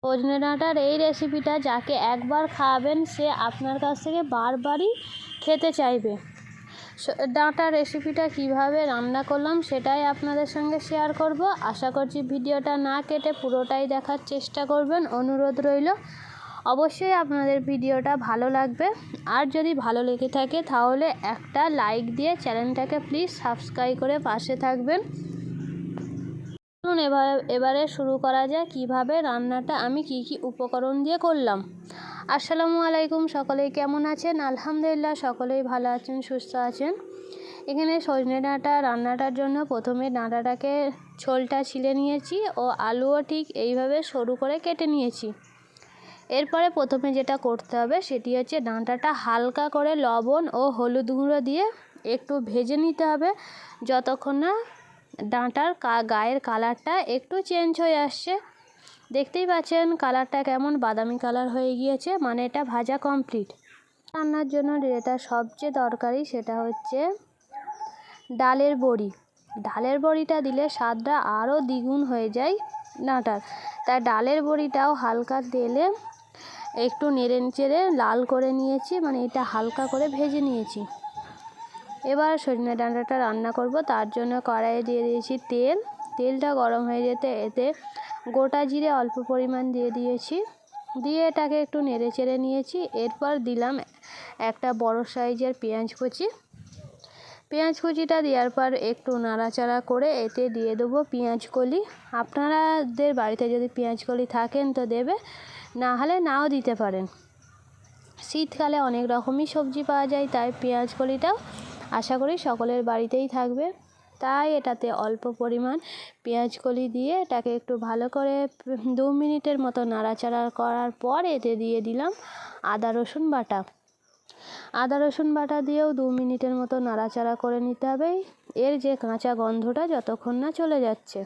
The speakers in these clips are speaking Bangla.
সজনে ডাঁটার এই রেসিপিটা যাকে একবার খাওয়াবেন সে আপনার কাছ থেকে বারবারই খেতে চাইবে। ডাঁটার রেসিপিটা কিভাবে রান্না করলাম সেটাই আপনাদের সঙ্গে শেয়ার করব। আশা করছি ভিডিওটা না কেটে পুরোটাই দেখার চেষ্টা করবেন, অনুরোধ রইল। অবশ্যই আপনাদের ভিডিওটা ভালো লাগবে, আর যদি ভালো লেগে থাকে তাহলে একটা লাইক দিয়ে চ্যানেলটাকে প্লিজ সাবস্ক্রাইব করে পাশে থাকবেন। এবারে শুরু করা যায় কিভাবে রান্নাটা আমি কি উপকরণ দিয়ে করলাম। আসসালামু আলাইকুম, সকলেই কেমন আছেন? আলহামদুলিল্লাহ সকলেই ভালো আছেন, সুস্থ আছেন। এখানে সজনে ডাঁটা রান্নাটার জন্য প্রথমে ডাঁটাটাকে ছোলটা ছিলে নিয়েছি ও আলুও ঠিক এইভাবে সরু করে কেটে নিয়েছি। এরপরে প্রথমে যেটা করতে হবে সেটি হচ্ছে ডাঁটাটা হালকা করে লবণ ও হলুদ গুঁড়ো দিয়ে একটু ভেজে নিতে হবে, যতক্ষণ না ডাঁটার গায়ের কালারটা একটু চেঞ্জ হয়ে আসছে। দেখতেই পাচ্ছেন কালারটা কেমন বাদামি কালার হয়ে গিয়েছে, মানে এটা ভাজা কমপ্লিট। রান্নার জন্য যেটা সবচেয়ে দরকারি সেটা হচ্ছে ডালের বড়ি। ডালের বড়িটা দিলে স্বাদটা আরও দ্বিগুণ হয়ে যায় ডাঁটার। তাই ডালের বড়িটাও হালকা তেলে একটু নেড়ে চেড়ে লাল করে নিয়েছি, মানে এটা হালকা করে ভেজে নিয়েছি। এবার সজনে ডাঁটাটা রান্না করব, তার জন্য কড়াইয়ে দিয়ে দিয়েছি তেল। তেলটা গরম হয়ে যেতে এতে গোটা জিরে অল্প পরিমাণ দিয়ে দিয়েছি, দিয়ে এটাকে একটু নেড়ে চেড়ে নিয়েছি। এরপর দিলাম একটা বড় সাইজের পেঁয়াজ কুচি। পেঁয়াজ কুচিটা দেওয়ার পর একটু নাড়াচাড়া করে এতে দিয়ে দেবো পেঁয়াজ কলি। আপনাদের বাড়িতে যদি পেঁয়াজ কলি থাকেন তো দেবে, না হলে নাও দিতে পারেন। শীতকালে অনেক রকমই সবজি পাওয়া যায়, তাই পেঁয়াজ কলিটাও আশা করি সকলের বাড়িতেই থাকবে। তাই এটাতে অল্প পরিমাণ পেঁয়াজ কলি দিয়ে এটাকে একটু ভালো করে 2 মিনিটের মতো নাড়াচাড়া করার পর এতে দিয়ে দিলাম আদা রসুন বাটা। আদা রসুন বাটা দিয়েও 2 মিনিটের মতো নাড়াচাড়া করে নিতে হবে, এর যে কাঁচা গন্ধটা যতক্ষণ না চলে যাচ্ছে।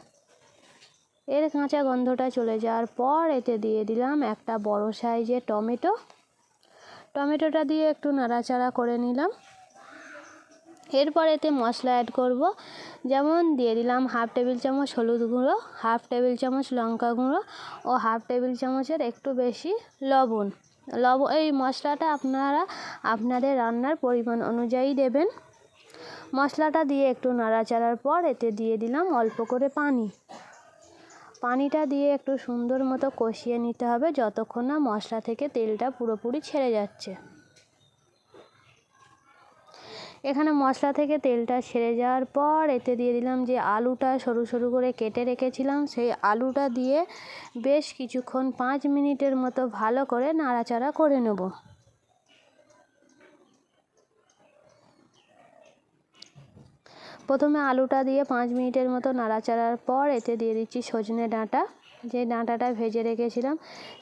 এর কাঁচা গন্ধটা চলে যাওয়ার পর এতে দিয়ে দিলাম একটা বড় সাইজের টমেটোটা দিয়ে একটু নাড়াচাড়া করে নিলাম। এরপর এতে মশলা অ্যাড করব, যেমন দিয়ে দিলাম 1/2 টেবিল চামচ হলুদ গুঁড়ো, 1/2 টেবিল চামচ লঙ্কা গুঁড়ো ও 1/2 টেবিল চামচের একটু বেশি লবণ। এই মশলাটা আপনারা আপনাদের রান্নার পরিমাণ অনুযায়ী দেবেন। মশলাটা দিয়ে একটু নাড়াচাড়ার পর এতে দিয়ে দিলাম অল্প করে পানিটা দিয়ে একটু সুন্দর মতো কষিয়ে নিতে হবে, যতক্ষণ না মশলা থেকে তেলটা পুরোপুরি ছেড়ে যাচ্ছে। এখানে মশলা থেকে তেলটা ছেড়ে যাওয়ার পর এতে দিয়ে দিলাম যে আলুটা সরু সরু করে কেটে রেখেছিলাম, সেই আলুটা দিয়ে বেশ কিছুক্ষণ 5 মিনিটের মতো ভালো করে নাড়াচাড়া করে নেব। প্রথমে আলুটা দিয়ে 5 মিনিটের মতো নাড়াচাড়ার পর এতে দিয়ে দিচ্ছি সজনে ডাঁটা। যে ডাঁটাটা ভেজে রেখেছিলাম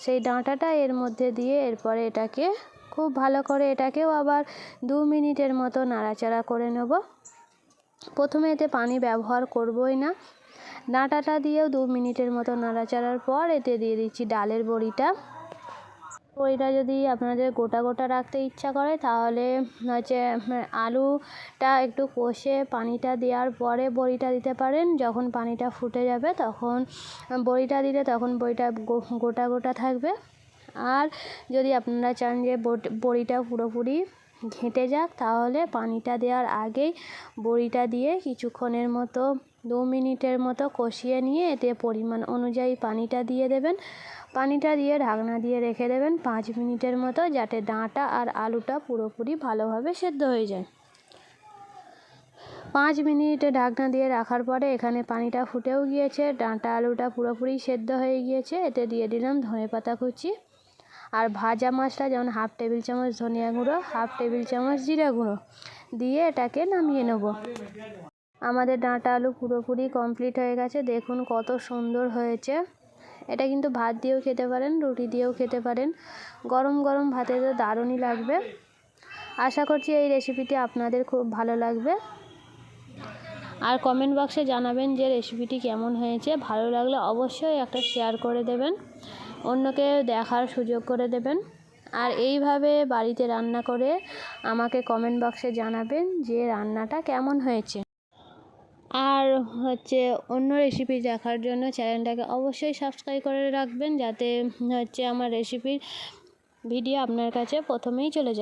সেই ডাঁটাটা এর মধ্যে দিয়ে এরপরে এটাকে খুব ভালো করে এটাকেও আবার 2 মিনিটের মতো নাড়াচাড়া করে নেব। প্রথমে এতে পানি ব্যবহার করবই না। ডাঁটাটা দিয়েও 2 মিনিটের মতো নাড়াচাড়ার পর এতে দিয়ে দিচ্ছি ডালের বড়িটা। বড়িটা যদি আপনাদের গোটা গোটা রাখতে ইচ্ছা করে তাহলে হচ্ছে আলুটা একটু কষে পানিটা দেওয়ার পরে বড়িটা দিতে পারেন। যখন পানিটা ফুটে যাবে তখন বড়িটা দিলে তখন বড়িটা গোটা গোটা থাকবে। আর যদি আপনারা চান যে বড়িটা পুরোপুরি ঘেঁটে যাক তাহলে পানিটা দেওয়ার আগেই বড়িটা দিয়ে কিছুক্ষণের মতো 2 মিনিটের মতো কষিয়ে নিয়ে এতে পরিমাণ অনুযায়ী পানিটা দিয়ে দেবেন। পানিটা দিয়ে ঢাকনা দিয়ে রেখে দেবেন 5 মিনিটের মতো, যাতে ডাঁটা আর আলুটা পুরোপুরি ভালোভাবে সেদ্ধ হয়ে যায়। 5 মিনিট ঢাকনা দিয়ে রাখার পরে এখানে পানিটা ফুটেও গিয়েছে, ডাঁটা আলুটা পুরোপুরি সেদ্ধ হয়ে গিয়েছে। এতে দিয়ে দিলাম ধনেপাতা কুচি আর ভাজা মশলা, যেমন 1/2 টেবিল চামচ ধনিয়া গুঁড়ো, 1/2 টেবিল চামচ জিরা গুঁড়ো দিয়ে এটাকে নামিয়ে নেব। আমাদের ডাঁটা আলু পুরোপুরি কমপ্লিট হয়ে গেছে, দেখুন কত সুন্দর হয়েছে। এটা কিন্তু ভাত দিয়েও খেতে পারেন, রুটি দিয়েও খেতে পারেন, গরম গরম ভাতে তো দারুণই লাগবে। আশা করছি এই রেসিপিটি আপনাদের খুব ভালো লাগবে, আর কমেন্ট বক্সে জানাবেন যে রেসিপিটি কেমন হয়েছে। ভালো লাগলে অবশ্যই একটা শেয়ার করে দেবেন, অন্যকে দেখার সুযোগ করে দেবেন। আর এইভাবে বাড়িতে রান্না করে আমাকে কমেন্ট বক্সে জানাবেন যে রান্নাটা কেমন হয়েছে। আর হচ্ছে অন্য রেসিপি দেখার জন্য চ্যানেলটাকে অবশ্যই সাবস্ক্রাইব করে রাখবেন, যাতে হচ্ছে আমার রেসিপির ভিডিও আপনার কাছে প্রথমেই চলে যায়।